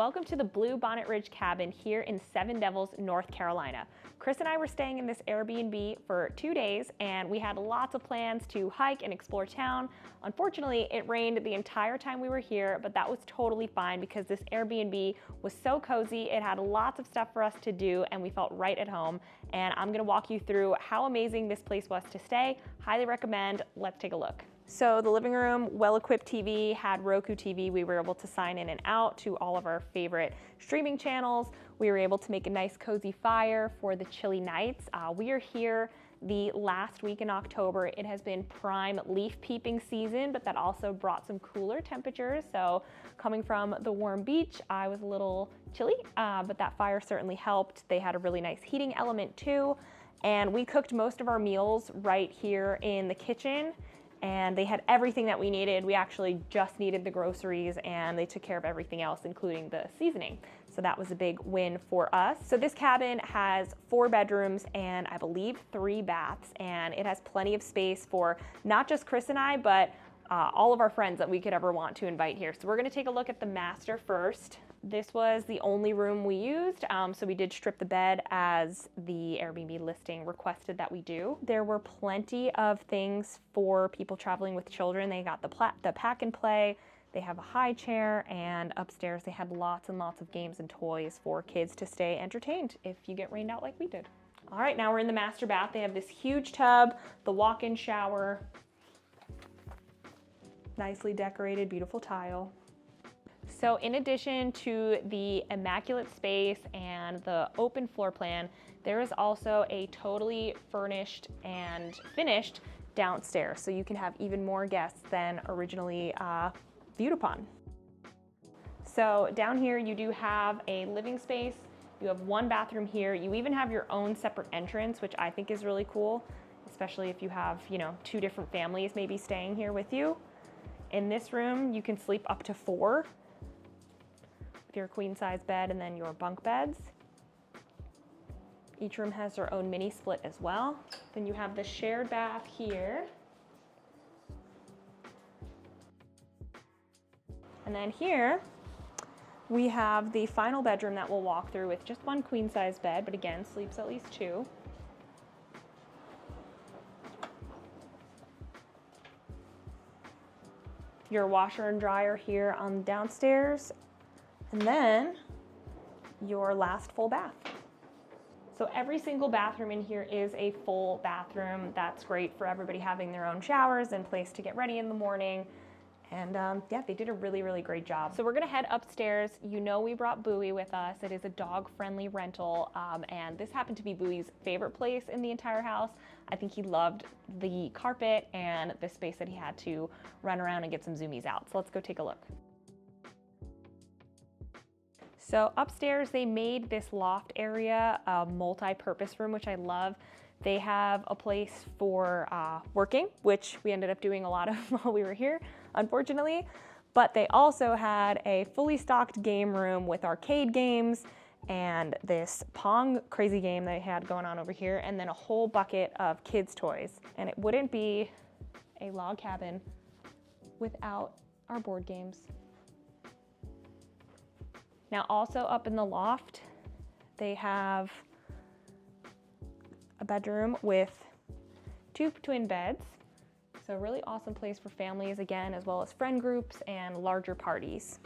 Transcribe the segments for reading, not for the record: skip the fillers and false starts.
Welcome to the Blue Bonnet Ridge cabin here in Seven Devils, North Carolina. Chris and I were staying in this Airbnb for 2 days and we had lots of plans to hike and explore town. Unfortunately, it rained the entire time we were here, but that was totally fine because this Airbnb was so cozy. It had lots of stuff for us to do and we felt right at home. And I'm gonna walk you through how amazing this place was to stay. Highly recommend. Let's take a look. So the living room, well-equipped TV, had Roku TV. We were able to sign in and out to all of our favorite streaming channels. We were able to make a nice cozy fire for the chilly nights. We are here the last week in October. It has been prime leaf peeping season, but that also brought some cooler temperatures. So coming from the warm beach, I was a little chilly, but that fire certainly helped. They had a really nice heating element too. And we cooked most of our meals right here in the kitchen. And they had everything that we needed. We actually just needed the groceries and they took care of everything else, including the seasoning. So that was a big win for us. So this cabin has 4 bedrooms and I believe 3 baths, and it has plenty of space for not just Chris and I, but all of our friends that we could ever want to invite here. So we're gonna take a look at the master first. This was the only room we used, so we did strip the bed as the Airbnb listing requested that we do. There were plenty of things for people traveling with children. They got the pack and play, they have a high chair, and upstairs they had lots and lots of games and toys for kids to stay entertained if you get rained out like we did. All right, now we're in the master bath. They have this huge tub, the walk-in shower, nicely decorated, beautiful tile. So in addition to the immaculate space and the open floor plan, there is also a totally furnished and finished downstairs. So you can have even more guests than originally viewed upon. So down here you do have a living space. You have 1 bathroom here. You even have your own separate entrance, which I think is really cool, especially if you have, 2 different families maybe staying here with you. In this room, you can sleep up to 4. Your queen size bed and then your bunk beds. Each room has their own mini split as well. Then you have the shared bath here. And then here we have the final bedroom that we'll walk through with just 1 queen size bed, but again, sleeps at least 2. Your washer and dryer here on downstairs. And then your last full bath. So every single bathroom in here is a full bathroom. That's great for everybody having their own showers and place to get ready in the morning. And yeah, they did a really, really great job. So we're gonna head upstairs. We brought Bowie with us. It is a dog-friendly rental, and this happened to be Bowie's favorite place in the entire house. I think he loved the carpet and the space that he had to run around and get some zoomies out. So let's go take a look. So upstairs, they made this loft area a multi-purpose room, which I love. They have a place for working, which we ended up doing a lot of while we were here, unfortunately. But they also had a fully stocked game room with arcade games and this Pong crazy game they had going on over here, and then a whole bucket of kids' toys. And it wouldn't be a log cabin without our board games. Now also up in the loft, they have a bedroom with 2 twin beds. So a really awesome place for families again, as well as friend groups and larger parties.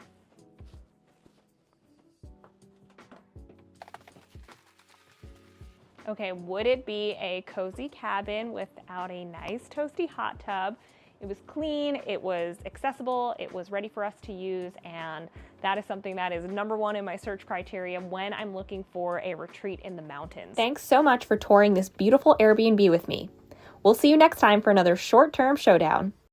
Okay, would it be a cozy cabin without a nice toasty hot tub? It was clean, it was accessible, it was ready for us to use, and that is something that is #1 in my search criteria when I'm looking for a retreat in the mountains. Thanks so much for touring this beautiful Airbnb with me. We'll see you next time for another short-term showdown.